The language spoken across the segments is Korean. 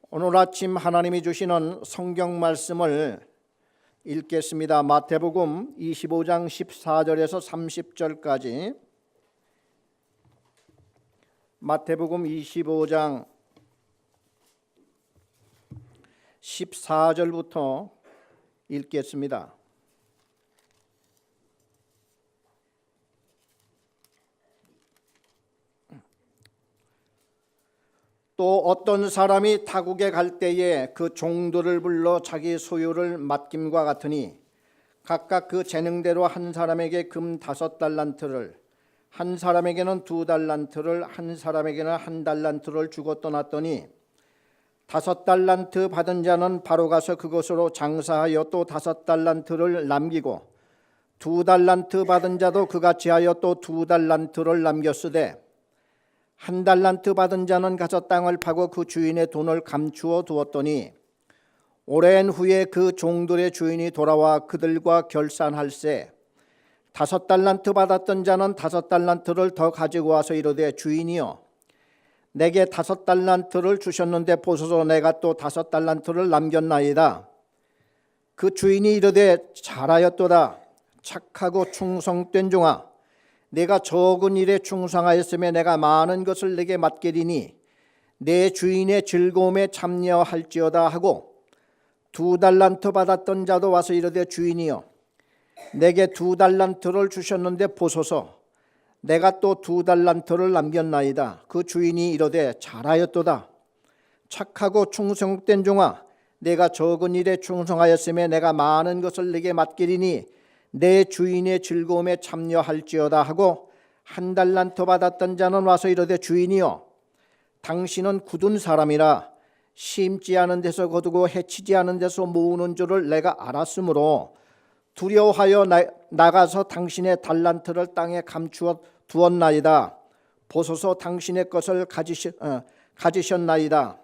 오늘 아침 하나님이 주시는 성경 말씀을 읽겠습니다. 마태복음 25장 14절에서 30절까지. 마태복음 25장 14절부터 읽겠습니다. 또 어떤 사람이 타국에 갈 때에 그 종들을 불러 자기 소유를 맡김과 같으니 각각 그 재능대로 한 사람에게 금 5달란트를, 한 사람에게는 2달란트를, 한 사람에게는 1달란트를 주고 떠났더니 5달란트 받은 자는 바로 가서 그것으로 장사하여 또 5달란트를 남기고 2달란트 받은 자도 그같이 하여 또 2달란트를 남겼으되 1달란트 받은 자는 가서 땅을 파고 그 주인의 돈을 감추어 두었더니 오랜 후에 그 종들의 주인이 돌아와 그들과 결산할세 5달란트 받았던 자는 5달란트를 더 가지고 와서 이르되 주인이여 내게 5달란트를 주셨는데 보소서 내가 또 5달란트를 남겼나이다. 그 주인이 이르되 잘하였도다. 착하고 충성된 종아 내가 적은 일에 충성하였으며 내가 많은 것을 내게 맡기리니 내 주인의 즐거움에 참여할지어다 하고 2달란트 받았던 자도 와서 이르되 주인이여 내게 2달란트를 주셨는데 보소서 내가 또 2달란트를 남겼나이다. 그 주인이 이르되 잘하였도다. 착하고 충성된 종아 내가 적은 일에 충성하였으며 내가 많은 것을 내게 맡기리니 내 주인의 즐거움에 참여할지어다 하고 1달란트 받았던 자는 와서 이르되 주인이여 당신은 굳은 사람이라 심지 않은 데서 거두고 해치지 않은 데서 모으는 줄을 내가 알았으므로 두려워하여 나가서 당신의 달란트를 땅에 감추어 두었나이다. 보소서 당신의 것을 가지셨나이다.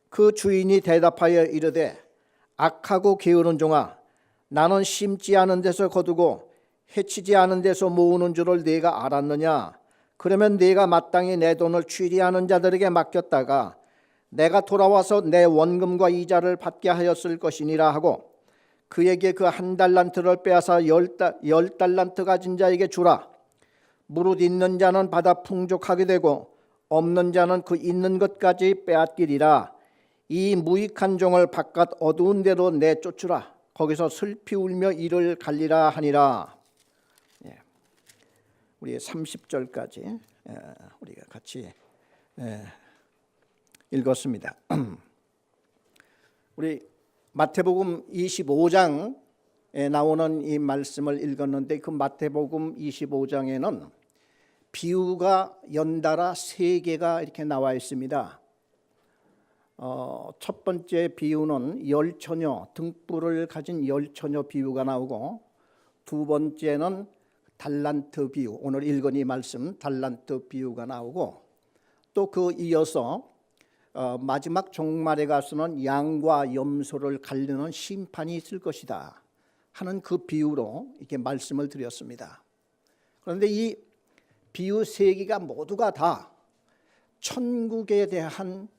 그 주인이 대답하여 이르되 악하고 게으른 종아 나는 심지 않은 데서 거두고 해치지 않은 데서 모으는 줄을 네가 알았느냐? 그러면 네가 마땅히 내 돈을 취리하는 자들에게 맡겼다가 내가 돌아와서 내 원금과 이자를 받게 하였을 것이니라 하고 그에게 그 1달란트를 빼앗아 10달란트 가진 자에게 주라. 무릇 있는 자는 받아 풍족하게 되고 없는 자는 그 있는 것까지 빼앗기리라. 이 무익한 종을 바깥 어두운 데로 내쫓으라. 거기서 슬피 울며 이를 갈리라 하니라. 우리 30절까지 우리가 같이 읽었습니다. 우리 마태복음 25장에 나오는 이 말씀을 읽었는데 그 마태복음 25장에는 비유가 연달아 3개가 이렇게 나와 있습니다. 첫 번째 비유는 열처녀, 등불을 가진 열처녀 비유가 나오고 두 번째는 달란트 비유, 오늘 읽은 이 말씀 달란트 비유가 나오고 또 그 이어서 마지막 종말에 가서는 양과 염소를 갈리는 심판이 있을 것이다 하는 그 비유로 이렇게 말씀을 드렸습니다. 그런데 이 비유 3개가 모두가 다 천국에 대한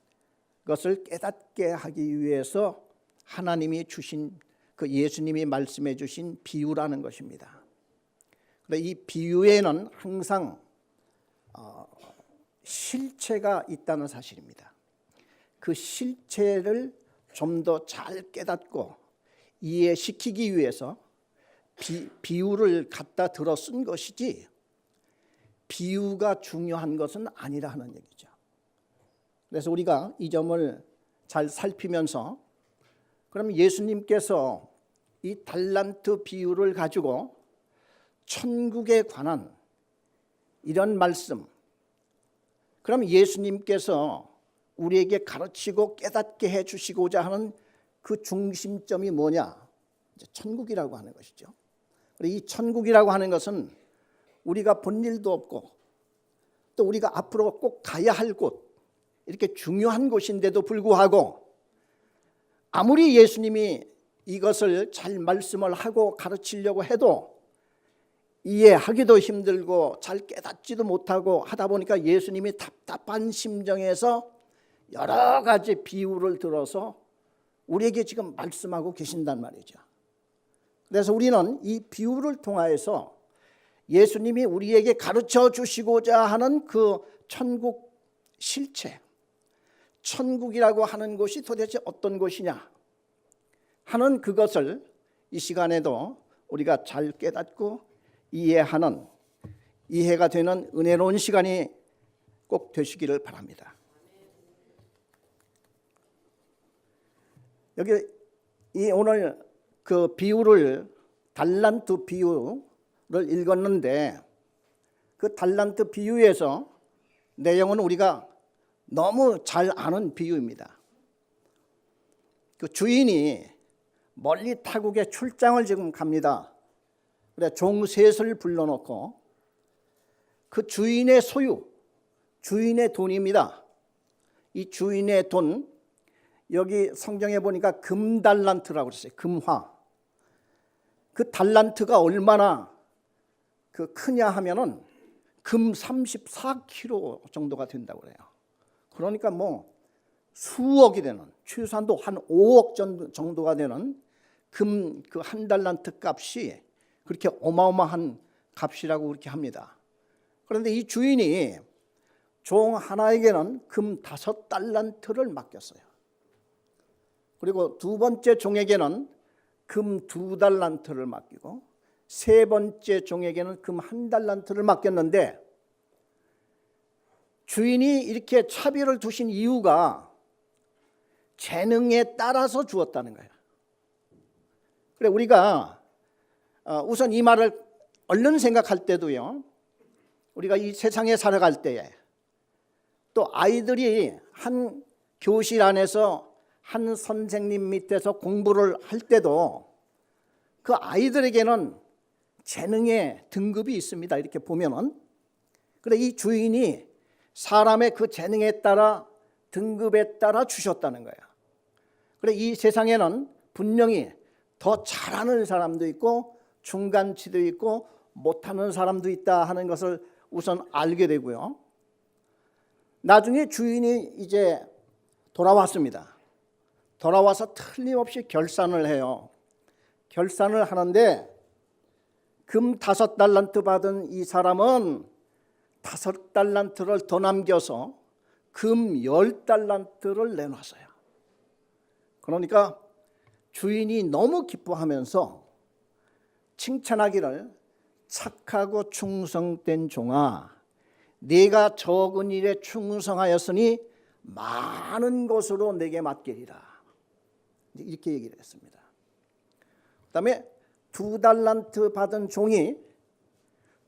것을 깨닫게 하기 위해서 하나님이 주신 그 예수님이 말씀해 주신 비유라는 것입니다. 그런데 이 비유에는 항상 실체가 있다는 사실입니다. 그 실체를 좀 더 잘 깨닫고 이해시키기 위해서 비유를 갖다 들어 쓴 것이지 비유가 중요한 것은 아니라 하는 얘기죠. 그래서 우리가 이 점을 잘 살피면서 그럼 예수님께서 이 달란트 비유를 가지고 천국에 관한 이런 말씀, 그럼 예수님께서 우리에게 가르치고 깨닫게 해주시고자 하는 그 중심점이 뭐냐? 이제 천국이라고 하는 것이죠. 이 천국이라고 하는 것은 우리가 본 일도 없고 또 우리가 앞으로 꼭 가야 할 곳, 이렇게 중요한 곳인데도 불구하고 아무리 예수님이 이것을 잘 말씀을 하고 가르치려고 해도 이해하기도 힘들고 잘 깨닫지도 못하고 하다 보니까 예수님이 답답한 심정에서 여러 가지 비유를 들어서 우리에게 지금 말씀하고 계신단 말이죠. 그래서 우리는 이 비유를 통하여서 예수님이 우리에게 가르쳐 주시고자 하는 그 천국 실체, 천국이라고 하는 곳이 도대체 어떤 곳이냐 하는 그것을 이 시간에도 우리가 잘 깨닫고 이해하는, 이해가 되는 은혜로운 시간이 꼭 되시기를 바랍니다. 여기 이 오늘 그 비유를, 달란트 비유를 읽었는데, 그 달란트 비유에서 내용은 우리가 너무 잘 아는 비유입니다. 그 주인이 멀리 타국에 출장을 지금 갑니다. 그래 종 셋을 불러놓고 그 주인의 소유, 주인의 돈입니다. 이 주인의 돈, 여기 성경에 보니까 금달란트라고 그랬어요. 금화. 그 달란트가 얼마나 그 크냐 하면은 금 34kg 정도가 된다고 그래요. 그러니까 뭐 수억이 되는, 최소한도 한 5억 정도가 되는 금 그 한 달란트 값이 그렇게 어마어마한 값이라고 그렇게 합니다. 그런데 이 주인이 종 하나에게는 금 5달란트를 맡겼어요. 그리고 두 번째 종에게는 금 2달란트를 맡기고 세 번째 종에게는 금 1달란트를 맡겼는데, 주인이 이렇게 차별을 두신 이유가 재능에 따라서 주었다는 거예요. 그래 우리가 우선 이 말을 얼른 생각할 때도요, 우리가 이 세상에 살아갈 때에 또 아이들이 한 교실 안에서 한 선생님 밑에서 공부를 할 때도 그 아이들에게는 재능의 등급이 있습니다. 이렇게 보면은. 그래 이 주인이 사람의 그 재능에 따라, 등급에 따라 주셨다는 거예요. 그래 이 세상에는 분명히 더 잘하는 사람도 있고 중간치도 있고 못하는 사람도 있다 하는 것을 우선 알게 되고요. 나중에 주인이 이제 돌아왔습니다. 돌아와서 틀림없이 결산을 해요. 결산을 하는데 금 5달란트 받은 이 사람은 5달란트를 더 남겨서 금 10달란트를 내놨어요. 그러니까 주인이 너무 기뻐하면서 칭찬하기를, 착하고 충성된 종아, 네가 적은 일에 충성하였으니 많은 것으로 내게 맡기리라, 이렇게 얘기를 했습니다. 그 다음에 2달란트 받은 종이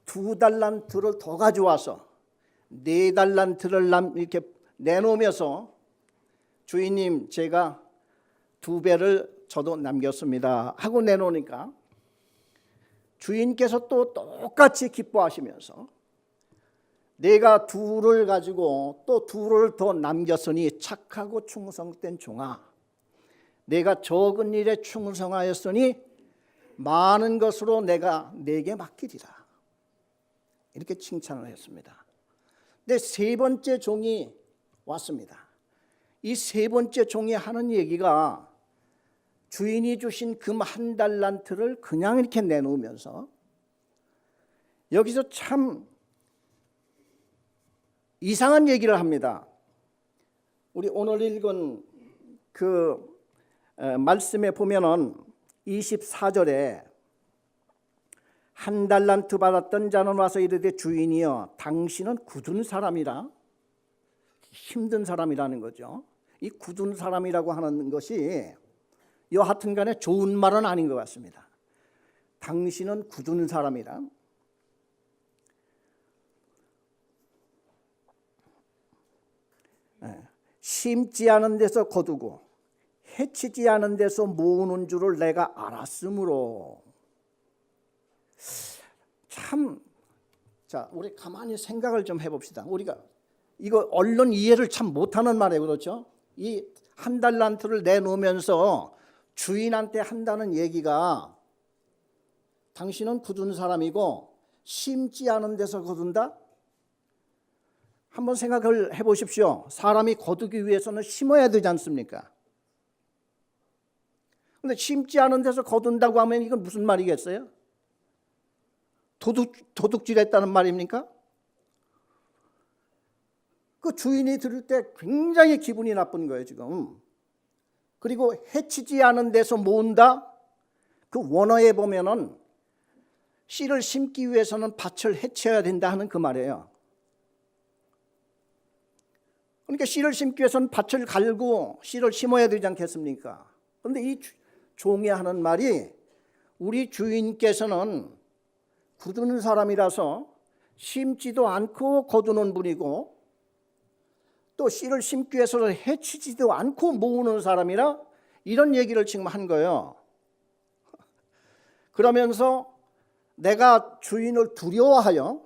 2달란트를 더 가져와서 4달란트를 이렇게 내놓으면서, 주인님 제가 2배를 저도 남겼습니다 하고 내놓으니까 주인께서 또 똑같이 기뻐하시면서 내가 2를 가지고 또 2를 더 남겼으니 착하고 충성된 종아, 내가 적은 일에 충성하였으니 많은 것으로 내가 네게 맡기리라, 이렇게 칭찬을 했습니다. 근데 세 번째 종이 왔습니다. 이 세 번째 종이 하는 얘기가 주인이 주신 금 1달란트를 그냥 이렇게 내놓으면서 여기서 참 이상한 얘기를 합니다. 우리 오늘 읽은 그 말씀에 보면은 24절에 1달란트 받았던 자는 와서 이르되 주인이여 당신은 굳은 사람이라, 힘든 사람이라는 거죠. 이 굳은 사람이라고 하는 것이 여하튼 간에 좋은 말은 아닌 것 같습니다. 당신은 굳은 사람이라, 심지 않은 데서 거두고 해치지 않은 데서 모으는 줄을 내가 알았으므로. 참, 자 우리 가만히 생각을 좀 해봅시다. 우리가 이거 얼른 이해를 참 못하는 말이에요, 그렇죠? 이 1달란트를 내놓으면서 주인한테 한다는 얘기가, 당신은 굳은 사람이고 심지 않은 데서 거둔다? 한번 생각을 해보십시오. 사람이 거두기 위해서는 심어야 되지 않습니까? 근데 심지 않은 데서 거둔다고 하면 이건 무슨 말이겠어요? 도둑질했다는 말입니까? 그 주인이 들을 때 굉장히 기분이 나쁜 거예요, 지금. 그리고 해치지 않은 데서 모은다? 그 원어에 보면은 씨를 심기 위해서는 밭을 해쳐야 된다 하는 그 말이에요. 그러니까 씨를 심기 위해서는 밭을 갈고 씨를 심어야 되지 않겠습니까? 그런데 이 종이 하는 말이 우리 주인께서는 거두는 사람이라서 심지도 않고 거두는 분이고 또 씨를 심기 위해서 해치지도 않고 모으는 사람이라 이런 얘기를 지금 한 거예요. 그러면서 내가 주인을 두려워하여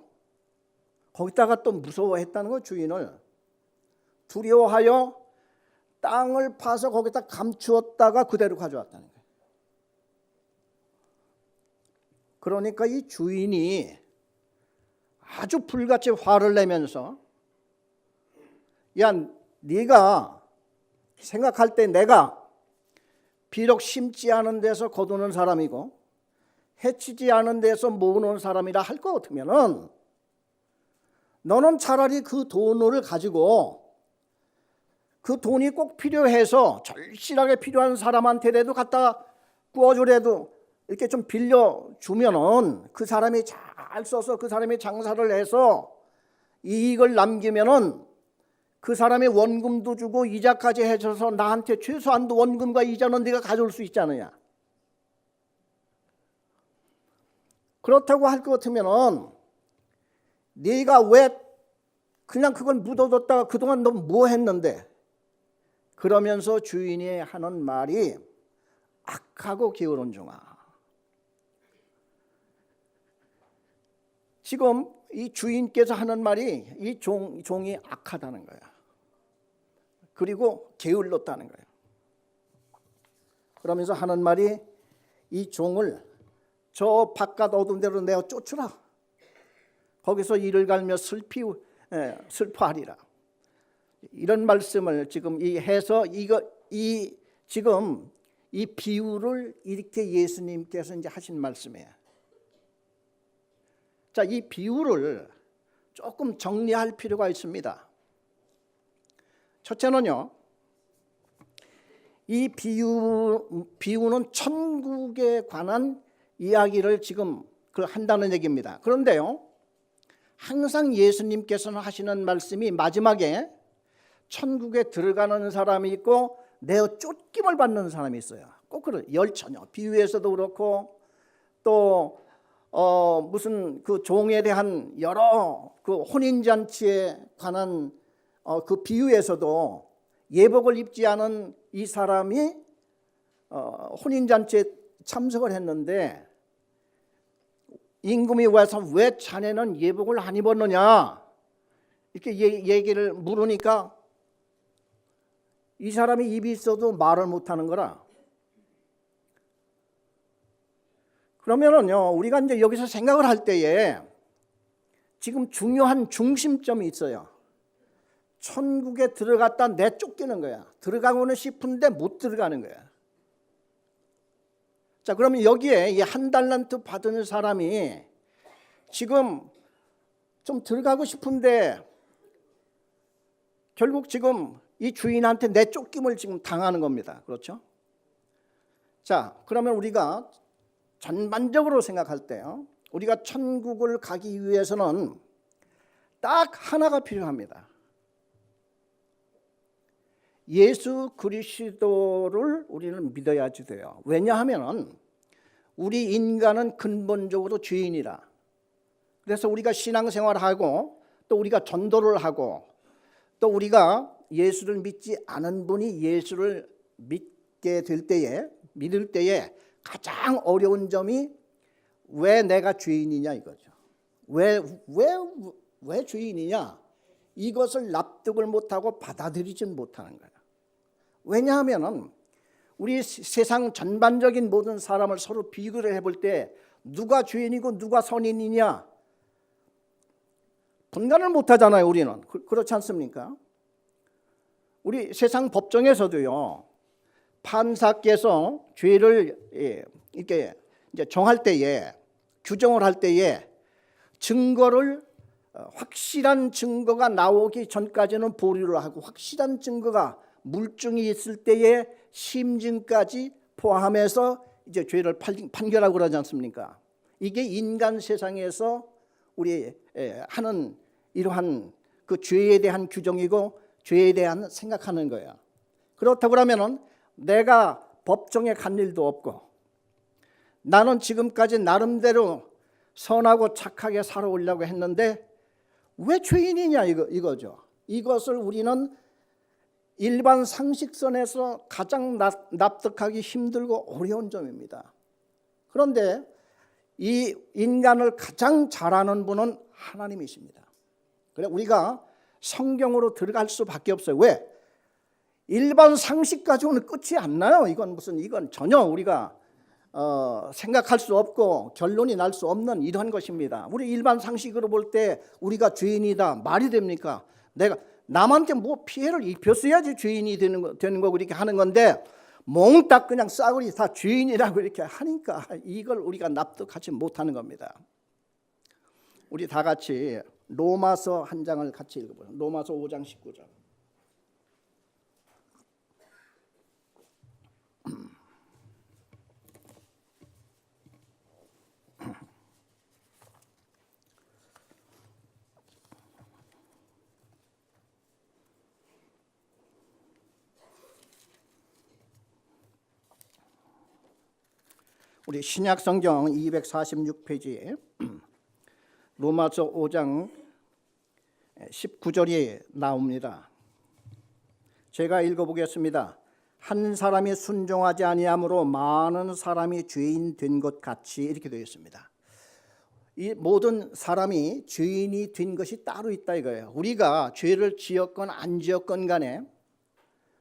거기다가 또 무서워했다는 거 주인을 두려워하여 땅을 파서 거기다 감추었다가 그대로 가져왔다는 거예요. 그러니까 이 주인이 아주 불같이 화를 내면서 야, 네가 생각할 때 내가 비록 심지 않은 데서 거두는 사람이고 해치지 않은 데서 모으는 사람이라 할 것 같으면은 너는 차라리 그 돈을 가지고 그 돈이 꼭 필요해서 절실하게 필요한 사람한테라도 갖다 구워주래도 이렇게 좀 빌려주면은 그 사람이 잘 써서 그 사람이 장사를 해서 이익을 남기면은 그 사람의 원금도 주고 이자까지 해줘서 나한테 최소한도 원금과 이자는 네가 가져올 수 있잖아요. 그렇다고 할 것 같으면은 네가 왜 그냥 그걸 묻어뒀다가 그동안 너 뭐 했는데? 그러면서 주인이 하는 말이 악하고 게으른 종아. 지금 이 주인께서 하는 말이 이 종이 악하다는 거야. 그리고 게을렀다는 거예요. 그러면서 하는 말이 이 종을 저 바깥 어두운 데로 내어 쫓으라. 거기서 이를 갈며 슬퍼하리라. 이런 말씀을 지금 해서 지금 이 비유를 이렇게 예수님께서 이제 하신 말씀이에요. 자, 이 비유를 조금 정리할 필요가 있습니다. 첫째는요, 이 비유는 천국에 관한 이야기를 지금 한다는 얘기입니다. 그런데요, 항상 예수님께서는 하시는 말씀이 마지막에 천국에 들어가는 사람이 있고 내어 쫓김을 받는 사람이 있어요. 꼭 그런 열처녀 비유에서도 그렇고 또 무슨 그 종에 대한 여러 그 혼인잔치에 관한 그 비유에서도 예복을 입지 않은 이 사람이 혼인잔치에 참석을 했는데 임금이 와서 왜 자네는 예복을 안 입었느냐 이렇게 얘기를 물으니까 이 사람이 입이 있어도 말을 못하는 거라. 그러면은요, 우리가 이제 여기서 생각을 할 때에 지금 중요한 중심점이 있어요. 천국에 들어갔다 내쫓기는 거야. 들어가고는 싶은데 못 들어가는 거야. 자, 그러면 여기에 이 한 달란트 받은 사람이 지금 좀 들어가고 싶은데 결국 지금 이 주인한테 내쫓김을 지금 당하는 겁니다. 그렇죠? 자, 그러면 우리가 전반적으로 생각할 때요, 우리가 천국을 가기 위해서는 딱 하나가 필요합니다. 예수 그리스도를 우리는 믿어야지 돼요. 왜냐하면 우리 인간은 근본적으로 죄인이라. 그래서 우리가 신앙생활하고 또 우리가 전도를 하고 또 우리가 예수를 믿지 않은 분이 예수를 믿게 될 때에 믿을 때에 가장 어려운 점이 왜 내가 죄인이냐 이거죠. 왜 죄인이냐? 이것을 납득을 못하고 받아들이진 못하는 거예요. 왜냐하면 우리 세상 전반적인 모든 사람을 서로 비교를 해볼 때 누가 죄인이고 누가 선인이냐 분간을 못하잖아요. 우리는 그렇지 않습니까? 우리 세상 법정에서도요, 판사께서 죄를 이렇게 이제 정할 때에, 규정을 할 때에 증거를 확실한 증거가 나오기 전까지는 보류를 하고, 확실한 증거가 물증이 있을 때에 심증까지 포함해서 이제 죄를 판결하고 그러지 않습니까? 이게 인간 세상에서 우리 하는 이러한 그 죄에 대한 규정이고, 죄에 대한 생각하는 거예요. 그렇다고 하면은 내가 법정에 간 일도 없고, 나는 지금까지 나름대로 선하고 착하게 살아오려고 했는데 왜 죄인이냐, 이거죠. 이것을 우리는 일반 상식선에서 가장 납득하기 힘들고 어려운 점입니다. 그런데 이 인간을 가장 잘 아는 분은 하나님이십니다. 그래, 우리가 성경으로 들어갈 수밖에 없어요. 왜? 일반 상식 가지고는 끝이 안 나요. 이건 전혀 우리가 생각할 수 없고 결론이 날 수 없는 이런 것입니다. 우리 일반 상식으로 볼 때 우리가 죄인이다 말이 됩니까? 내가 남한테 뭐 피해를 입혔어야지 죄인이 되는 거고 이렇게 하는 건데, 몽딱 그냥 싸구리 다 죄인이라고 이렇게 하니까 이걸 우리가 납득하지 못하는 겁니다. 우리 다 같이 로마서 한 장을 같이 읽어보죠. 로마서 5장 19절. 우리 신약성경 246페이지에 로마서 5장 19절이 나옵니다. 제가 읽어보겠습니다. 한 사람이 순종하지 아니함으로 많은 사람이 죄인 된 것 같이, 이렇게 되어 있습니다. 이 모든 사람이 죄인이 된 것이 따로 있다 이거예요. 우리가 죄를 지었건 안 지었건 간에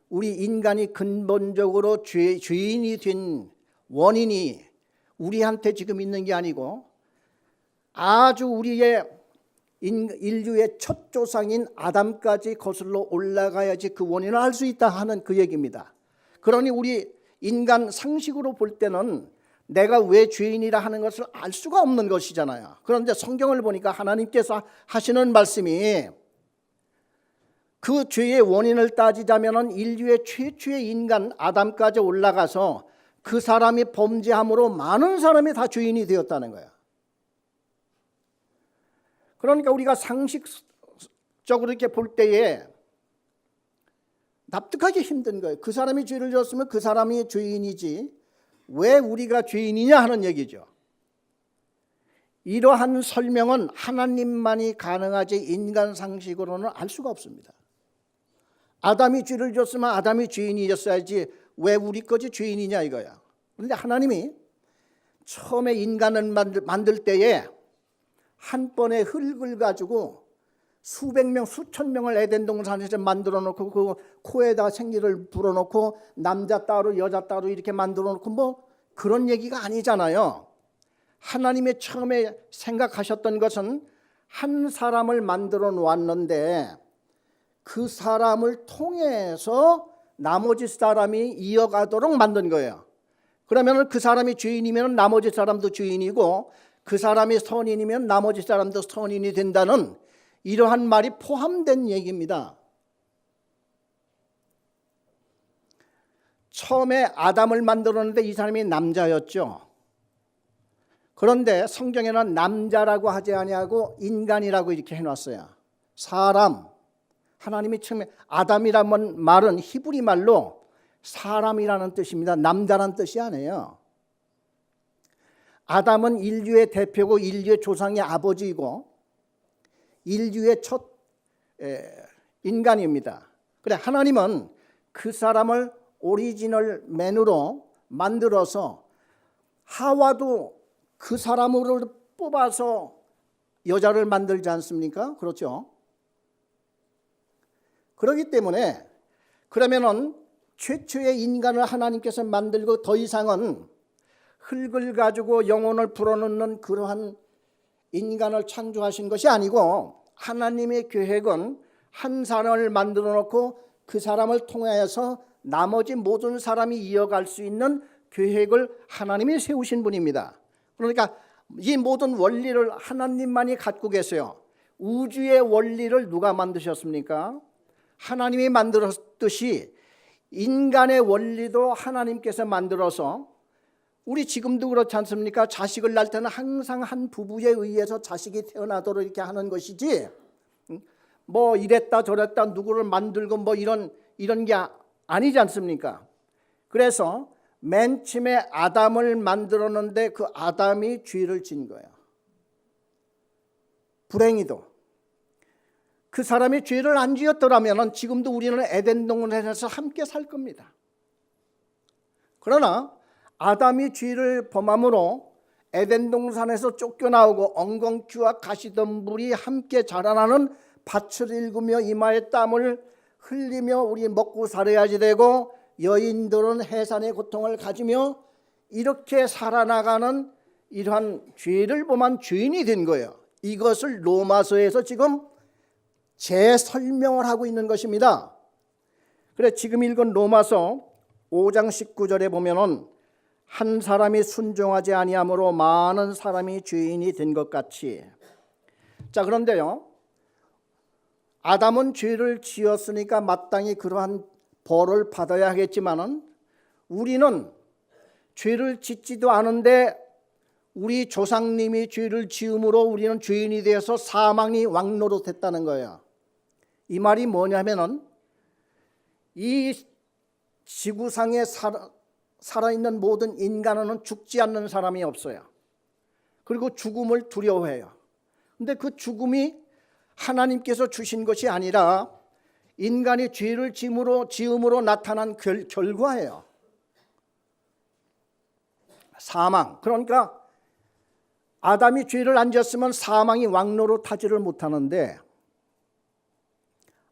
우리 인간이 근본적으로 죄인이 된 원인이 우리한테 지금 있는 게 아니고 아주 우리의 인류의 첫 조상인 아담까지 거슬러 올라가야지 그 원인을 알 수 있다 하는 그 얘기입니다. 그러니 우리 인간 상식으로 볼 때는 내가 왜 죄인이라 하는 것을 알 수가 없는 것이잖아요. 그런데 성경을 보니까 하나님께서 하시는 말씀이, 그 죄의 원인을 따지자면 인류의 최초의 인간 아담까지 올라가서 그 사람이 범죄함으로 많은 사람이 다 죄인이 되었다는 거예요. 그러니까 우리가 상식적으로 이렇게 볼 때에 납득하기 힘든 거예요. 그 사람이 죄를 지었으면 그 사람이 죄인이지 왜 우리가 죄인이냐 하는 얘기죠. 이러한 설명은 하나님만이 가능하지 인간 상식으로는 알 수가 없습니다. 아담이 죄를 지었으면 아담이 죄인이었어야지 왜 우리 거지 죄인이냐 이거야. 그런데 하나님이 처음에 인간을 만들 때에 한 번의 흙을 가지고 수백 명, 수천 명을 에덴 동산에서 만들어 놓고 그 코에다 생기를 불어넣고 남자 따로 여자 따로 이렇게 만들어 놓고 뭐 그런 얘기가 아니잖아요. 하나님이 처음에 생각하셨던 것은 한 사람을 만들어 놓았는데 그 사람을 통해서 나머지 사람이 이어가도록 만든 거예요. 그러면 그 사람이 죄인이면 나머지 사람도 죄인이고, 그 사람이 선인이면 나머지 사람도 선인이 된다는 이러한 말이 포함된 얘기입니다. 처음에 아담을 만들었는데 이 사람이 남자였죠. 그런데 성경에는 남자라고 하지 아니하고 인간이라고 이렇게 해놨어요. 사람. 하나님이 처음에 아담이라는 말은 히브리 말로 사람이라는 뜻입니다. 남자라는 뜻이 아니에요. 아담은 인류의 대표고 인류의 조상의 아버지이고 인류의 첫 인간입니다. 그래, 하나님은 그 사람을 오리지널 맨으로 만들어서 하와도 그 사람으로 뽑아서 여자를 만들지 않습니까? 그렇죠? 그렇기 때문에 그러면은 최초의 인간을 하나님께서 만들고 더 이상은 흙을 가지고 영혼을 불어넣는 그러한 인간을 창조하신 것이 아니고 하나님의 계획은 한 사람을 만들어 놓고 그 사람을 통하여서 나머지 모든 사람이 이어갈 수 있는 계획을 하나님이 세우신 분입니다. 그러니까 이 모든 원리를 하나님만이 갖고 계세요. 우주의 원리를 누가 만드셨습니까? 하나님이 만들었듯이 인간의 원리도 하나님께서 만들어서, 우리 지금도 그렇지 않습니까? 자식을 낳을 때는 항상 한 부부에 의해서 자식이 태어나도록 이렇게 하는 것이지, 뭐 이랬다 저랬다 누구를 만들고 뭐 이런 게 아니지 않습니까? 그래서 맨 처음에 아담을 만들었는데 그 아담이 죄를 진 거예요. 불행히도 그 사람이 죄를 안 지었더라면 지금도 우리는 에덴 동산에서 함께 살 겁니다. 그러나 아담이 죄를 범함으로 에덴 동산에서 쫓겨나오고 엉겅퀴와 가시덤불이 함께 자라나는 밭을 일구며 이마에 땀을 흘리며 우리 먹고 살아야지 되고, 여인들은 해산의 고통을 가지며 이렇게 살아나가는 이러한 죄를 범한 죄인이 된 거예요. 이것을 로마서에서 지금 재설명을 하고 있는 것입니다. 그래, 지금 읽은 로마서 5장 19절에 보면은 한 사람이 순종하지 아니함으로 많은 사람이 죄인이 된 것 같이. 자, 그런데요, 아담은 죄를 지었으니까 마땅히 그러한 벌을 받아야 하겠지만은 우리는 죄를 짓지도 않은데 우리 조상님이 죄를 지음으로 우리는 죄인이 되어서 사망이 왕노릇했다는 거예요. 이 말이 뭐냐면은 이 지구상에 살아있는 모든 인간은 죽지 않는 사람이 없어요. 그리고 죽음을 두려워해요. 근데 그 죽음이 하나님께서 주신 것이 아니라 인간이 죄를 지음으로 나타난 결과예요. 사망. 그러니까 아담이 죄를 안 지었으면 사망이 왕노릇하지를 못하는데,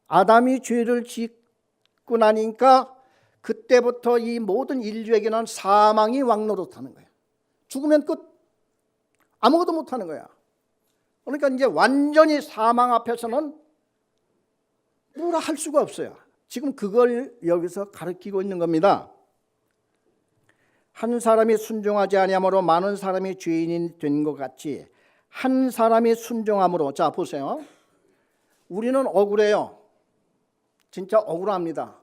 아담이 죄를 짓고 나니까 그때부터 이 모든 인류에게는 사망이 왕노릇하는 거예요. 죽으면 끝. 아무것도 못하는 거야. 그러니까 이제 완전히 사망 앞에서는 뭐라 할 수가 없어요. 지금 그걸 여기서 가르치고 있는 겁니다. 한 사람이 순종하지 아니함으로 많은 사람이 죄인이 된 것 같이 한 사람이 순종함으로. 자, 보세요. 우리는 억울해요. 진짜 억울합니다.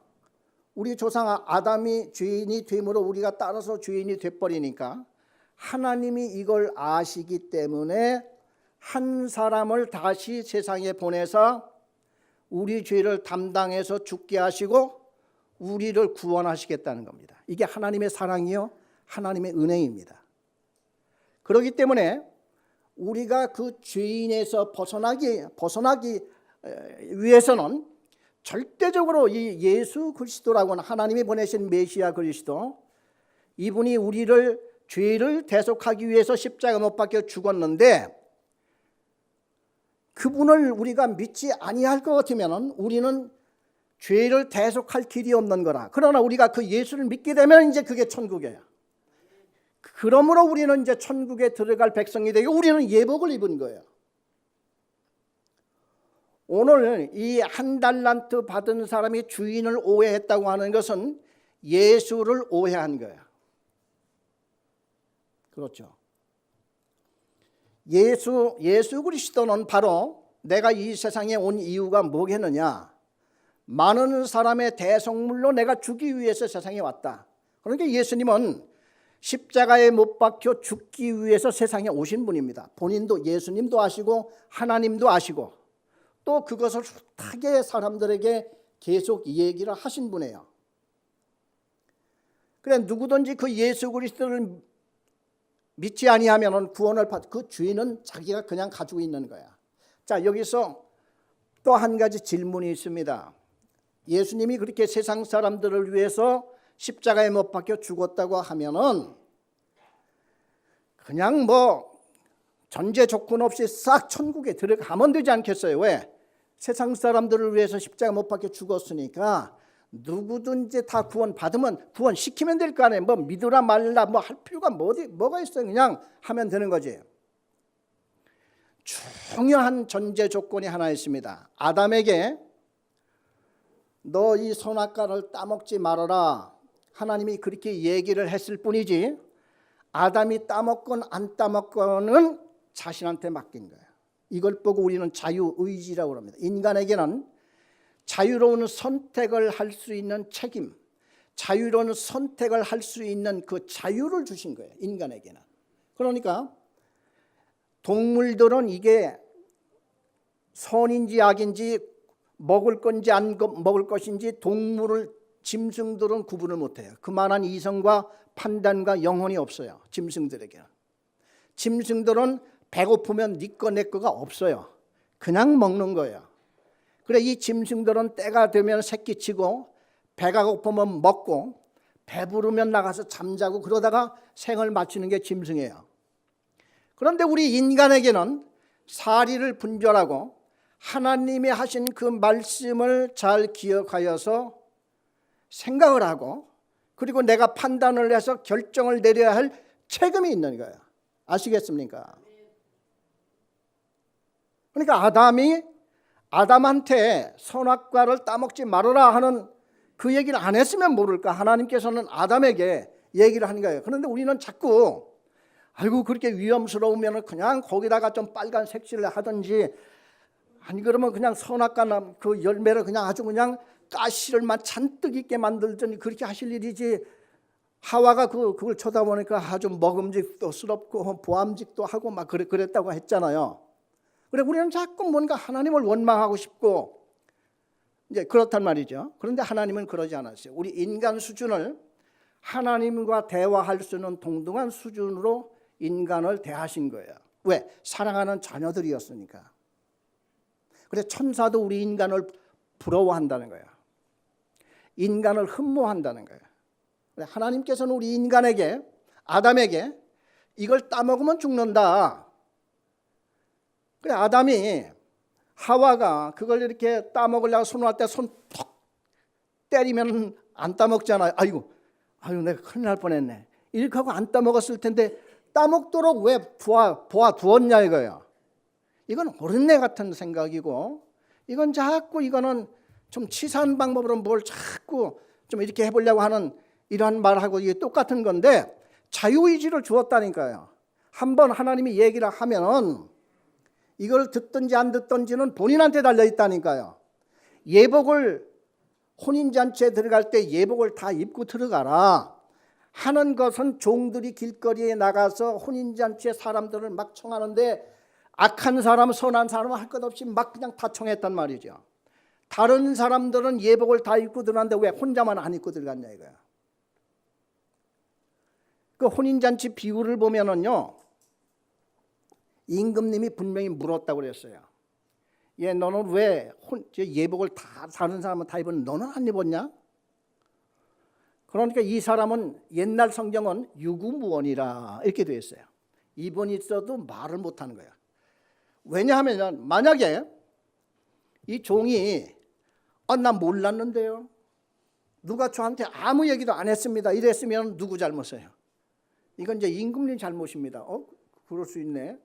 우리 조상 아담이 죄인이 됨으로 우리가 따라서 죄인이 돼버리니까 하나님이 이걸 아시기 때문에 한 사람을 다시 세상에 보내서 우리 죄를 담당해서 죽게 하시고 우리를 구원하시겠다는 겁니다. 이게 하나님의 사랑이요, 하나님의 은혜입니다. 그렇기 때문에 우리가 그 죄인에서 벗어나기 위해서는 절대적으로 이 예수 그리스도라고는 하나님이 보내신 메시아 그리스도, 이분이 우리를 죄를 대속하기 위해서 십자가 못 박혀 죽었는데, 그분을 우리가 믿지 아니할 것 같으면 우리는 죄를 대속할 길이 없는 거라. 그러나 우리가 그 예수를 믿게 되면 이제 그게 천국이에요. 그러므로 우리는 이제 천국에 들어갈 백성이 되고 우리는 예복을 입은 거예요. 오늘 이 한 달란트 받은 사람이 주인을 오해했다고 하는 것은 예수를 오해한 거예요. 그렇죠. 예수 그리스도는 바로 내가 이 세상에 온 이유가 뭐겠느냐, 많은 사람의 대속물로 내가 주기 위해서 세상에 왔다. 그러니까 예수님은 십자가에 못 박혀 죽기 위해서 세상에 오신 분입니다. 본인도, 예수님도 아시고 하나님도 아시고 또 그것을 숱하게 사람들에게 계속 얘기를 하신 분이에요. 그래, 누구든지 그 예수 그리스도를 믿지 아니하면 구원을 받, 그 죄는 자기가 그냥 가지고 있는 거야. 자, 여기서 또 한 가지 질문이 있습니다. 예수님이 그렇게 세상 사람들을 위해서 십자가에 못 박혀 죽었다고 하면은 그냥 뭐 전제 조건 없이 싹 천국에 들어가면 되지 않겠어요? 왜? 세상 사람들을 위해서 십자가 못 박혀 죽었으니까 누구든지 다 구원 받으면 구원 시키면 될 거 아니에요. 뭐 믿으라 말라 뭐 할 필요가 뭐가 있어요? 그냥 하면 되는 거지. 중요한 전제 조건이 하나 있습니다. 아담에게 너 이 선악과를 따먹지 말아라, 하나님이 그렇게 얘기를 했을 뿐이지 아담이 따먹건 안 따먹건은 자신한테 맡긴 거예요. 이걸 보고 우리는 자유의지라고 합니다. 인간에게는 자유로운 선택을 할 수 있는 책임, 자유로운 선택을 할 수 있는 그 자유를 주신 거예요. 인간에게는. 그러니까 동물들은 이게 선인지 악인지 먹을 건지 안 먹을 것인지 짐승들은 구분을 못해요. 그만한 이성과 판단과 영혼이 없어요. 짐승들에게는. 짐승들은 배고프면 네 거 내 거가 없어요. 그냥 먹는 거예요. 그래 이 짐승들은 때가 되면 새끼치고 배가 고프면 먹고 배부르면 나가서 잠자고 그러다가 생을 마치는 게 짐승이에요. 그런데 우리 인간에게는 사리를 분별하고 하나님이 하신 그 말씀을 잘 기억하여서 생각을 하고 그리고 내가 판단을 해서 결정을 내려야 할 책임이 있는 거예요. 아시겠습니까? 그러니까 아담한테 선악과를 따먹지 말아라 하는 그 얘기를 안 했으면 모를까? 하나님께서는 아담에게 얘기를 하는 거예요. 그런데 우리는 자꾸 아이고 그렇게 위험스러우면 그냥 거기다가 좀 빨간 색칠을 하든지 아니 그러면 그냥 선악과 그 열매를 그냥 아주 그냥 가시를만 잔뜩 있게 만들더니 그렇게 하실 일이지. 하와가 그걸 쳐다보니까 아주 먹음직도 스럽고 보암직도 하고 막 그랬다고 했잖아요. 그래 우리는 자꾸 뭔가 하나님을 원망하고 싶고 이제 그렇단 말이죠. 그런데 하나님은 그러지 않았어요. 우리 인간 수준을 하나님과 대화할 수 있는 동등한 수준으로 인간을 대하신 거예요. 왜? 사랑하는 자녀들이었으니까. 그래 천사도 우리 인간을 부러워한다는 거예요. 인간을 흠모한다는 거예요. 하나님께서는 우리 인간에게 아담에게 이걸 따먹으면 죽는다. 그래 아담이 하와가 그걸 이렇게 따먹으려고 손을 할 때 손 톡 때리면 안 따먹잖아요. 아이고 내가 큰일 날 뻔했네. 이렇게 하고 안 따먹었을 텐데 따먹도록 왜 두었냐 이거예요. 이건 어린애 같은 생각이고 이건 자꾸 이거는 좀 치사한 방법으로 뭘 자꾸 좀 이렇게 해보려고 하는 이러한 말하고 이게 똑같은 건데 자유의지를 주었다니까요. 한번 하나님이 얘기를 하면은 이걸 듣든지 안 듣든지는 본인한테 달려있다니까요. 예복을 혼인잔치에 들어갈 때 예복을 다 입고 들어가라 하는 것은 종들이 길거리에 나가서 혼인잔치에 사람들을 막 청하는데 악한 사람 선한 사람은 할 것 없이 막 그냥 다 청했단 말이죠. 다른 사람들은 예복을 다 입고 들어갔는데 왜 혼자만 안 입고 들어갔냐 이거야. 그 혼인잔치 비유를 보면은요 임금님이 분명히 물었다고 그랬어요. 얘 너는 왜 예복을 다 다른 사람은 다 입었는데 너는 안 입었냐? 그러니까 이 사람은 옛날 성경은 유구무원이라 이렇게 되어 있어요. 입은 있어도 말을 못하는 거예요. 왜냐하면 만약에 이 종이 나 몰랐는데요. 누가 저한테 아무 얘기도 안 했습니다. 이랬으면 누구 잘못이에요? 이건 이제 임금님 잘못입니다. 그럴 수 있네.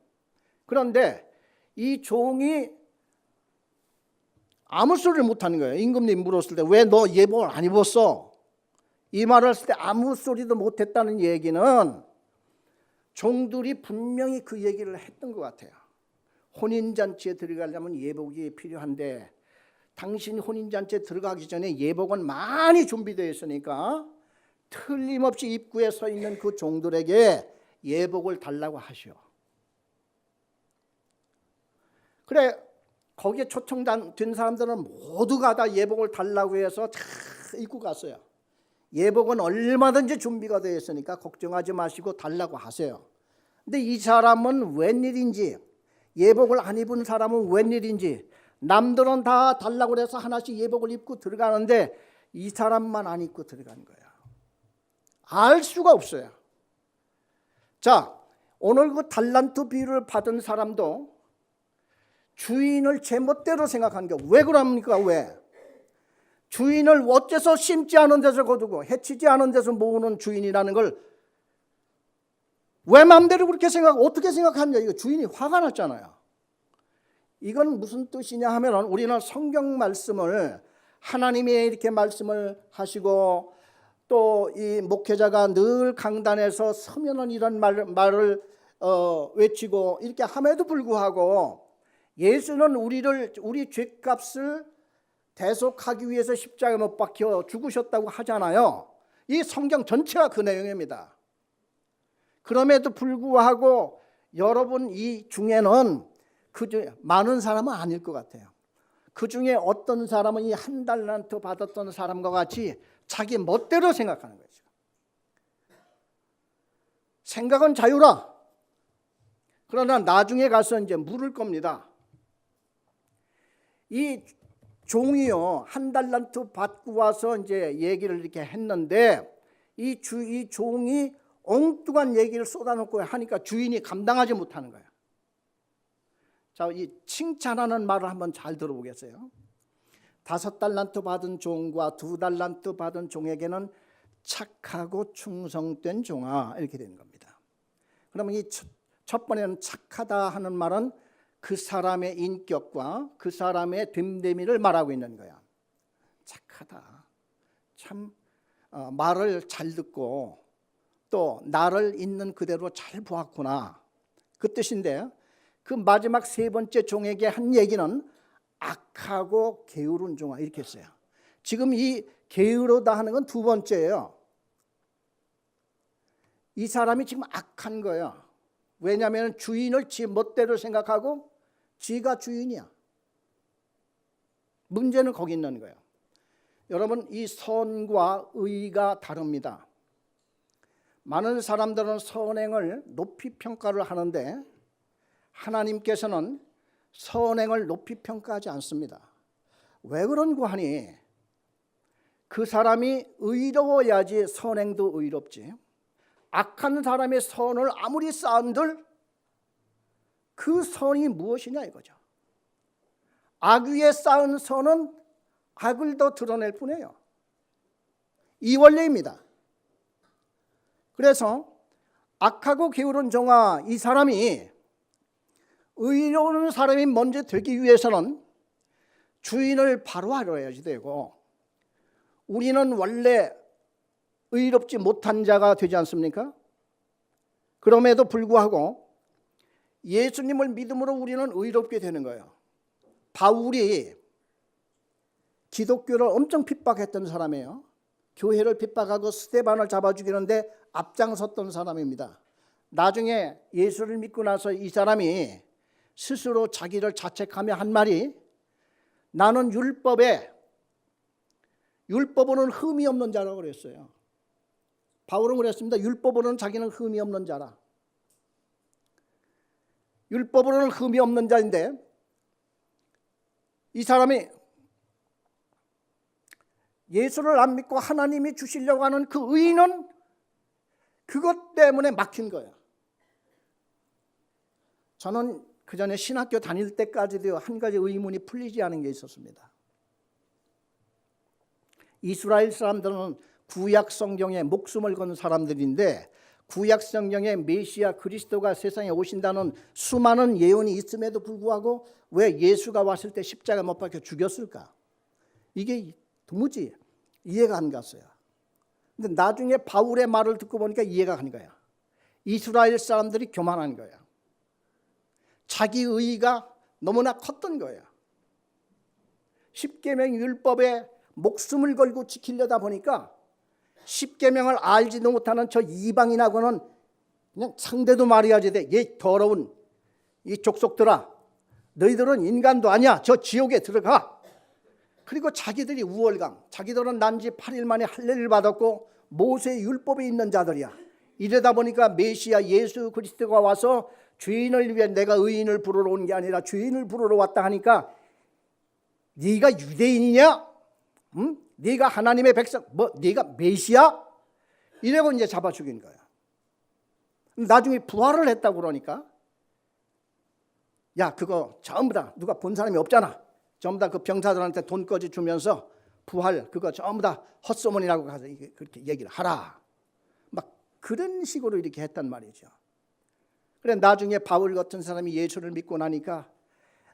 그런데 이 종이 아무 소리를 못하는 거예요. 임금님 물었을 때 왜 너 예복을 안 입었어? 이 말을 했을 때 아무 소리도 못했다는 얘기는 종들이 분명히 그 얘기를 했던 것 같아요. 혼인잔치에 들어가려면 예복이 필요한데 당신 혼인잔치에 들어가기 전에 예복은 많이 준비되어 있으니까 틀림없이 입구에 서 있는 그 종들에게 예복을 달라고 하시오. 그래 거기에 초청된 사람들은 모두가 다 예복을 달라고 해서 다 입고 갔어요. 예복은 얼마든지 준비가 되어 있으니까 걱정하지 마시고 달라고 하세요. 근데 이 사람은 웬일인지 예복을 안 입은 사람은 웬일인지 남들은 다 달라고 해서 하나씩 예복을 입고 들어가는데 이 사람만 안 입고 들어간 거예요. 알 수가 없어요. 자, 오늘 그 달란트 비유를 받은 사람도 주인을 제멋대로 생각한 게 왜 그럽니까? 왜? 주인을 어째서 심지 않은 데서 거두고 해치지 않은 데서 모으는 주인이라는 걸 왜 마음대로 그렇게 어떻게 생각하냐? 이거 주인이 화가 났잖아요. 이건 무슨 뜻이냐 하면 우리는 성경 말씀을 하나님이 이렇게 말씀을 하시고 또 이 목회자가 늘 강단에서 서면은 이런 말을 외치고 이렇게 함에도 불구하고 예수는 우리 죄값을 대속하기 위해서 십자가에 못 박혀 죽으셨다고 하잖아요. 이 성경 전체가 그 내용입니다. 그럼에도 불구하고 여러분 이 중에는 많은 사람은 아닐 것 같아요. 그 중에 어떤 사람은 이 한 달란트 받았던 사람과 같이 자기 멋대로 생각하는 거죠. 생각은 자유라. 그러나 나중에 가서 이제 물을 겁니다. 이 종이요, 한 달란트 받고 와서 이제 얘기를 이렇게 했는데 이 종이 엉뚱한 얘기를 쏟아놓고 하니까 주인이 감당하지 못하는 거예요. 자, 이 칭찬하는 말을 한번 잘 들어보겠어요. 5달란트 받은 종과 2달란트 받은 종에게는 착하고 충성된 종아, 이렇게 되는 겁니다. 그러면 이 첫 번에는 착하다 하는 말은 그 사람의 인격과 그 사람의 됨됨이를 말하고 있는 거야. 착하다. 참 말을 잘 듣고 또 나를 있는 그대로 잘 보았구나. 그 뜻인데 그 마지막 세 번째 종에게 한 얘기는 악하고 게으른 종아, 이렇게 했어요. 지금 이 게으르다 하는 건 두 번째예요. 이 사람이 지금 악한 거예요. 왜냐하면 주인을 지 멋대로 생각하고 지가 주인이야. 문제는 거기 있는 거예요. 여러분, 이 선과 의가 다릅니다. 많은 사람들은 선행을 높이 평가를 하는데 하나님께서는 선행을 높이 평가하지 않습니다. 왜 그런고 하니 그 사람이 의로워야지 선행도 의롭지. 악한 사람의 선을 아무리 쌓은들 그 선이 무엇이냐 이거죠. 악 위에 쌓은 선은 악을 더 드러낼 뿐이에요. 이 원리입니다. 그래서 악하고 게으른 종아, 이 사람이 의로운 사람이 먼저 되기 위해서는 주인을 바로 알아야지 되고, 우리는 원래 의롭지 못한 자가 되지 않습니까? 그럼에도 불구하고 예수님을 믿음으로 우리는 의롭게 되는 거예요. 바울이 기독교를 엄청 핍박했던 사람이에요. 교회를 핍박하고 스데반을 잡아 죽이는데 앞장섰던 사람입니다. 나중에 예수를 믿고 나서 이 사람이 스스로 자기를 자책하며 한 말이, 나는 율법으로는 흠이 없는 자라고 그랬어요. 바울은 그랬습니다. 율법으로는 자기는 흠이 없는 자라. 율법으로는 흠이 없는 자인데 이 사람이 예수를 안 믿고 하나님이 주시려고 하는 그 의는 그것 때문에 막힌 거예요. 저는 그 전에 신학교 다닐 때까지도 한 가지 의문이 풀리지 않은 게 있었습니다. 이스라엘 사람들은 구약 성경에 목숨을 건 사람들인데 구약 성경에 메시아 그리스도가 세상에 오신다는 수많은 예언이 있음에도 불구하고 왜 예수가 왔을 때 십자가 못 박혀 죽였을까? 이게 도무지 이해가 안 갔어요. 근데 나중에 바울의 말을 듣고 보니까 이해가 가는 거야. 이스라엘 사람들이 교만한 거야. 자기 의의가 너무나 컸던 거야. 십계명 율법에 목숨을 걸고 지키려다 보니까 십계명을 알지도 못하는 저 이방인하고는 그냥 상대도 말해야지 돼. 얘 더러운 이 족속들아, 너희들은 인간도 아니야. 저 지옥에 들어가. 그리고 자기들이 우월감, 자기들은 난지 8일 만에 할례를 받았고 모세의 율법에 있는 자들이야. 이러다 보니까 메시아 예수 그리스도가 와서 죄인을 위해 내가 의인을 부르러 온 게 아니라 죄인을 부르러 왔다 하니까, 네가 유대인이냐? 응? 네가 하나님의 백성, 네가 메시아? 이러고 이제 잡아 죽인 거야. 나중에 부활을 했다고 그러니까, 야, 그거 전부 다 누가 본 사람이 없잖아. 전부 다 그 병사들한테 돈까지 주면서 부활 그거 전부 다 헛소문이라고 가서 그렇게 얘기를 하라. 막 그런 식으로 이렇게 했단 말이죠. 그래 나중에 바울 같은 사람이 예수를 믿고 나니까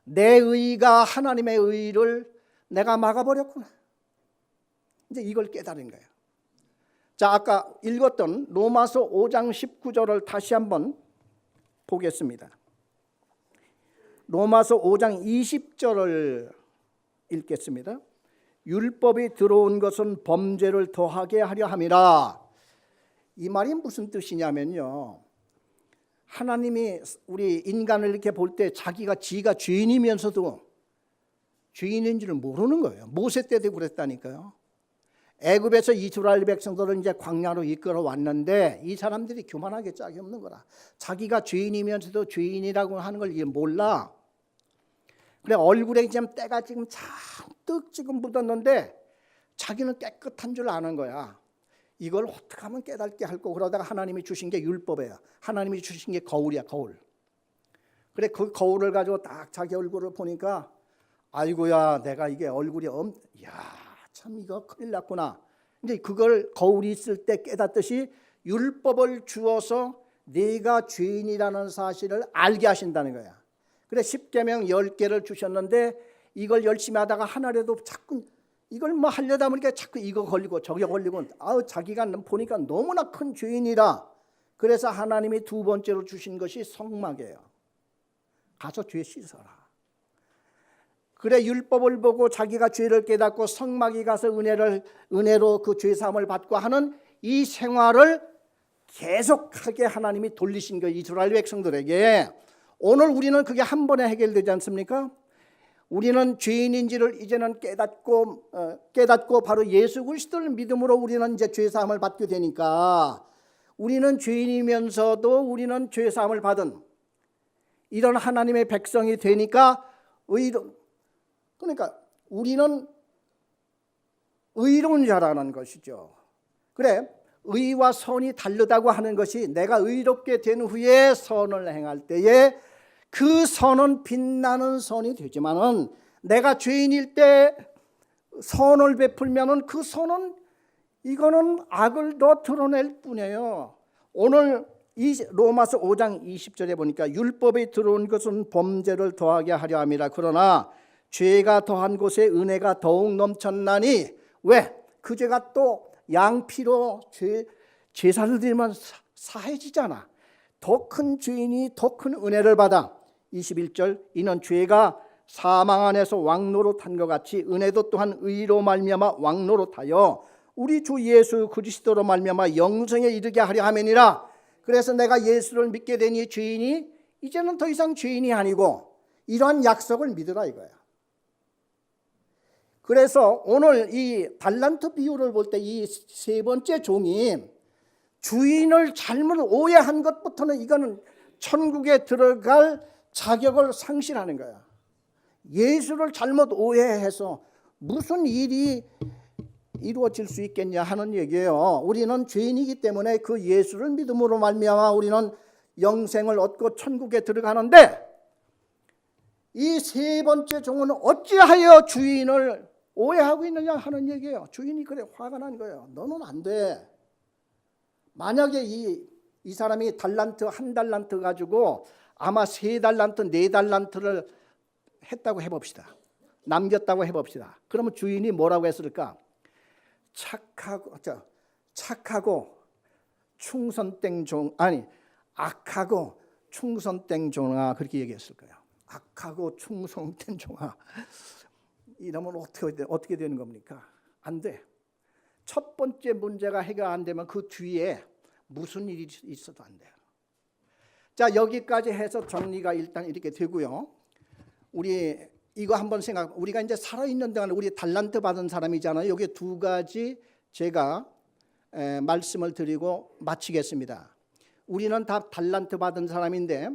내 의가 하나님의 의를 내가 막아버렸구나. 이제 이걸 깨달은 거예요. 자, 아까 읽었던 로마서 5장 19절을 다시 한번 보겠습니다. 로마서 5장 20절을 읽겠습니다. 율법이 들어온 것은 범죄를 더하게 하려 함이라. 이 말이 무슨 뜻이냐면요, 하나님이 우리 인간을 이렇게 볼 때 지가 죄인이면서도 죄인인 줄을 모르는 거예요. 모세 때도 그랬다니까요. 애굽에서 이스라엘 백성들을 이제 광야로 이끌어 왔는데 이 사람들이 교만하게 짝이 없는 거라. 자기가 죄인이면서도 죄인이라고 하는 걸 몰라. 그래, 얼굴에 지금 때가 지금 잔뜩 지금 묻었는데 자기는 깨끗한 줄 아는 거야. 이걸 어떻게 하면 깨닫게 할까? 그러다가 하나님이 주신 게 율법이에요. 하나님이 주신 게 거울이야, 거울. 그래, 그 거울을 가지고 딱 자기 얼굴을 보니까 아이고야, 내가 이게 얼굴이 참 이거 큰일 났구나. 이제 그걸 거울이 있을 때 깨닫듯이 율법을 주어서 네가 죄인이라는 사실을 알게 하신다는 거야. 그래, 십계명 10개를 주셨는데 이걸 열심히 하다가 하나라도 자꾸 이걸 뭐 하려다 보니까 자꾸 이거 걸리고 저거 걸리고 자기가 보니까 너무나 큰 죄인이라. 그래서 하나님이 두 번째로 주신 것이 성막이에요. 가서 죄 씻어라. 그래, 율법을 보고 자기가 죄를 깨닫고 성막에 가서 은혜로 그 죄사함을 받고 하는 이 생활을 계속하게 하나님이 돌리신 거예요, 이스라엘 백성들에게. 오늘 우리는 그게 한 번에 해결되지 않습니까? 우리는 죄인인지를 이제는 깨닫고 바로 예수 그리스도를 믿음으로 우리는 이제 죄사함을 받게 되니까 우리는 죄인이면서도 우리는 죄사함을 받은 이런 하나님의 백성이 되니까 그러니까 우리는 의로운 자라는 것이죠. 그래, 의와 선이 다르다고 하는 것이 내가 의롭게 된 후에 선을 행할 때에 그 선은 빛나는 선이 되지만은 내가 죄인일 때 선을 베풀면은 그 선은 이거는 악을 더 드러낼 뿐이에요. 오늘 이 로마서 5장 20절에 보니까 율법이 들어온 것은 범죄를 더하게 하려 함이라. 그러나 죄가 더한 곳에 은혜가 더욱 넘쳤나니. 왜? 그 죄가 또 양피로 제사를 드리면 사해지잖아. 더 큰 죄인이 더 큰 은혜를 받아. 21절, 이는 죄가 사망 안에서 왕노릇한 것 같이 은혜도 또한 의로 말미암아 왕노릇하여 우리 주 예수 그리스도로 말미암아 영생에 이르게 하려 함이니라. 그래서 내가 예수를 믿게 되니 죄인이 이제는 더 이상 죄인이 아니고 이러한 약속을 믿으라 이거야. 그래서 오늘 이 달란트 비유를 볼 때 이 세 번째 종이 주인을 잘못 오해한 것부터는 이거는 천국에 들어갈 자격을 상실하는 거야. 예수를 잘못 오해해서 무슨 일이 이루어질 수 있겠냐 하는 얘기예요. 우리는 죄인이기 때문에 그 예수를 믿음으로 말미암아 우리는 영생을 얻고 천국에 들어가는데 이 세 번째 종은 어찌하여 주인을 오해하고 있느냐 하는 얘기예요. 주인이 그래 화가 난 거예요. 너는 안 돼. 만약에 이 사람이 한 달란트 가지고 아마 3달란트, 4달란트를 했다고 해봅시다. 남겼다고 해봅시다. 그러면 주인이 뭐라고 했을까? 착하고 충성된 종, 아니 악하고 충성된 종아, 그렇게 얘기했을 거예요. 악하고 충성된 종아. 이러면 어떻게 되는 겁니까? 안 돼. 첫 번째 문제가 해결 안 되면 그 뒤에 무슨 일이 있어도 안 돼요. 자, 여기까지 해서 정리가 일단 이렇게 되고요. 우리 이거 한번 우리가 이제 살아있는 동안 우리 달란트 받은 사람이잖아요. 여기 두 가지 제가 말씀을 드리고 마치겠습니다. 우리는 다 달란트 받은 사람인데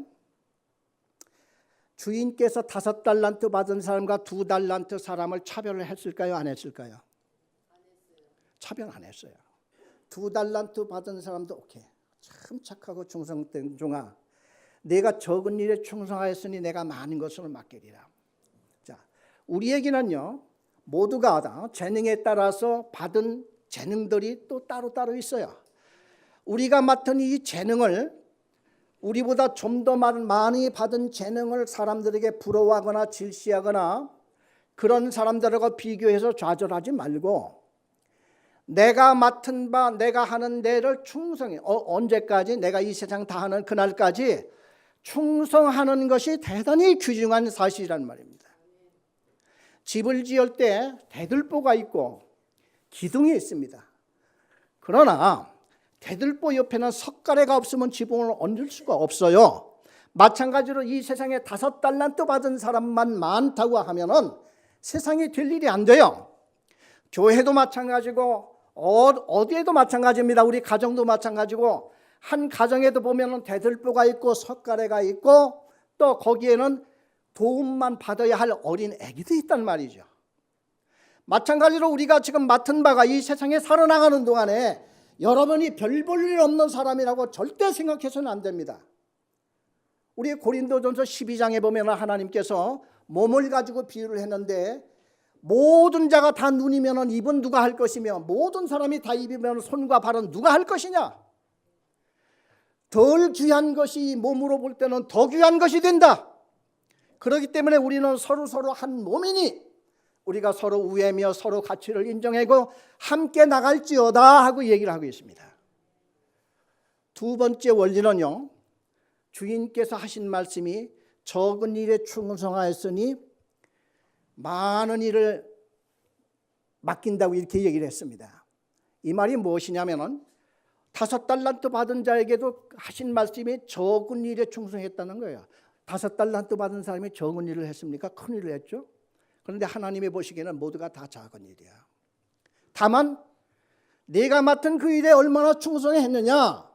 주인께서 5달란트 받은 사람과 2달란트 사람을 차별을 했을까요? 안 했을까요? 차별 안 했어요. 2달란트 받은 사람도 오케이. 참 착하고 충성된 종아. 내가 적은 일에 충성하였으니 내가 많은 것을 맡기리라. 자, 우리에게는요, 모두가 다 재능에 따라서 받은 재능들이 또 따로따로 있어요. 우리가 맡은 이 재능을 우리보다 좀 더 많이 받은 재능을 사람들에게 부러워하거나 질시하거나 그런 사람들하고 비교해서 좌절하지 말고 내가 맡은 바, 내가 하는 데를 충성해. 언제까지? 내가 이 세상 다 하는 그날까지 충성하는 것이 대단히 귀중한 사실이란 말입니다. 집을 지을 때 대들보가 있고 기둥이 있습니다. 그러나 대들보 옆에는 석가래가 없으면 지붕을 얹을 수가 없어요. 마찬가지로 이 세상에 5달란트 받은 사람만 많다고 하면은 세상이 될 일이 안 돼요. 교회도 마찬가지고 어디에도 마찬가지입니다. 우리 가정도 마찬가지고 한 가정에도 보면은 대들보가 있고 석가래가 있고 또 거기에는 도움만 받아야 할 어린 아기도 있단 말이죠. 마찬가지로 우리가 지금 맡은 바가 이 세상에 살아나가는 동안에 여러분이 별 볼 일 없는 사람이라고 절대 생각해서는 안 됩니다. 우리 고린도전서 12장에 보면 하나님께서 몸을 가지고 비유를 했는데 모든 자가 다 눈이면 입은 누가 할 것이며 모든 사람이 다 입이면 손과 발은 누가 할 것이냐. 덜 귀한 것이 몸으로 볼 때는 더 귀한 것이 된다. 그렇기 때문에 우리는 서로 한 몸이니 우리가 서로 우애며 서로 가치를 인정하고 함께 나갈지어다 하고 얘기를 하고 있습니다. 두 번째 원리는요, 주인께서 하신 말씀이 적은 일에 충성하였으니 많은 일을 맡긴다고 이렇게 얘기를 했습니다. 이 말이 무엇이냐면은 5달란트 받은 자에게도 하신 말씀이 적은 일에 충성했다는 거예요. 5달란트 받은 사람이 적은 일을 했습니까? 큰 일을 했죠. 그런데 하나님이 보시기에는 모두가 다 작은 일이야. 다만 내가 맡은 그 일에 얼마나 충성했느냐,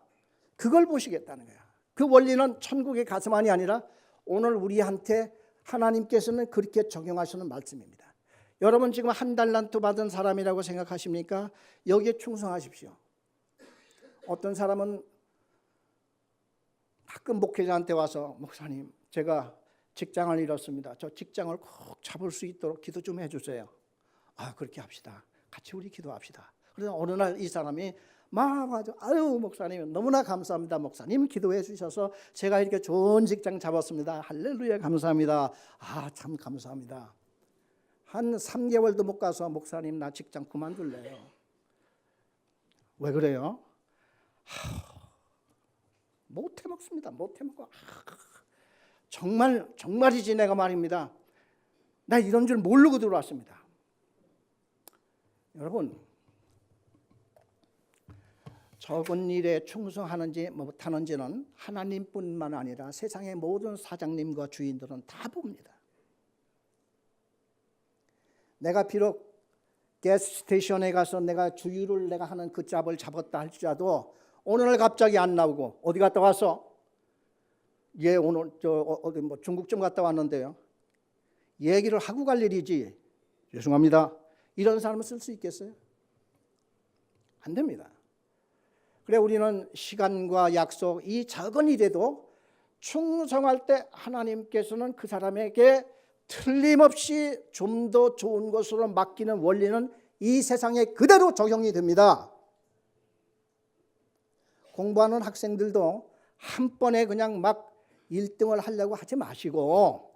그걸 보시겠다는 거야. 그 원리는 천국의 가슴만이 아니라 오늘 우리한테 하나님께서는 그렇게 적용하시는 말씀입니다. 여러분 지금 1달란트 받은 사람이라고 생각하십니까? 여기에 충성하십시오. 어떤 사람은 가끔 목회자한테 와서 목사님, 제가 직장을 잃었습니다. 저 직장을 꼭 잡을 수 있도록 기도 좀 해주세요. 아, 그렇게 합시다. 같이 우리 기도합시다. 그래서 어느 날 이 사람이 막 아주 아유 목사님 너무나 감사합니다. 목사님 기도해 주셔서 제가 이렇게 좋은 직장 잡았습니다. 할렐루야 감사합니다. 아, 참 감사합니다. 한 3개월도 못 가서 목사님 나 직장 그만둘래요. 왜 그래요? 못 해먹습니다. 못 해먹고 정말이지 내가 말입니다. 나 이런 줄 모르고 들어왔습니다. 여러분 적은 일에 충성하는지 못하는지는 하나님뿐만 아니라 세상의 모든 사장님과 주인들은 다 봅니다. 내가 비록 가스스테이션에 가서 내가 주유를 내가 하는 그 짭을 잡았다 할지라도 오늘 갑자기 안 나오고 어디 갔다 와서 오늘 어디 중국점 갔다 왔는데요. 얘기를 하고 갈 일이지. 죄송합니다. 이런 사람을 쓸 수 있겠어요? 안 됩니다. 그래 우리는 시간과 약속 이 작은 일에도 충성할 때 하나님께서는 그 사람에게 틀림없이 좀 더 좋은 것으로 맡기는 원리는 이 세상에 그대로 적용이 됩니다. 공부하는 학생들도 한 번에 그냥 막 1등을 하려고 하지 마시고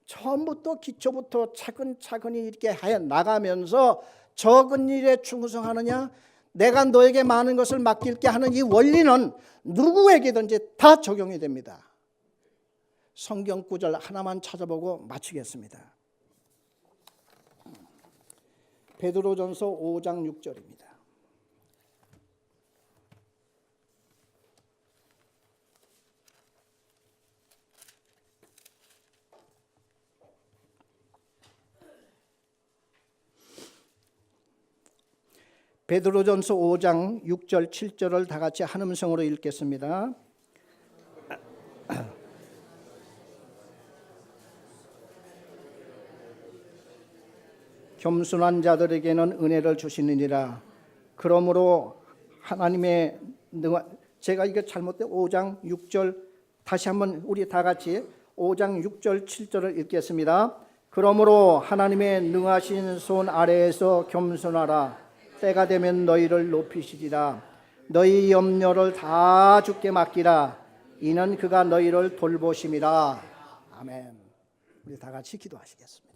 처음부터 기초부터 차근차근히 이렇게 해 나가면서 적은 일에 충성하느냐, 내가 너에게 많은 것을 맡길게 하는 이 원리는 누구에게든지 다 적용이 됩니다. 성경 구절 하나만 찾아보고 마치겠습니다. 베드로전서 5장 6절입니다. 베드로전서 5장 6절 7절을 다 같이 한 음성으로 읽겠습니다. 겸손한 자들에게는 은혜를 주시느니라. 그러므로 하나님의 제가 이거 잘못된 5장 6절 다시 한번 우리 다 같이 5장 6절 7절을 읽겠습니다. 그러므로 하나님의 능하신 손 아래에서 겸손하라. 때가 되면 너희를 높이시리라. 너희 염려를 다 주께 맡기라. 이는 그가 너희를 돌보심이라. 아멘. 우리 다 같이 기도하시겠습니다.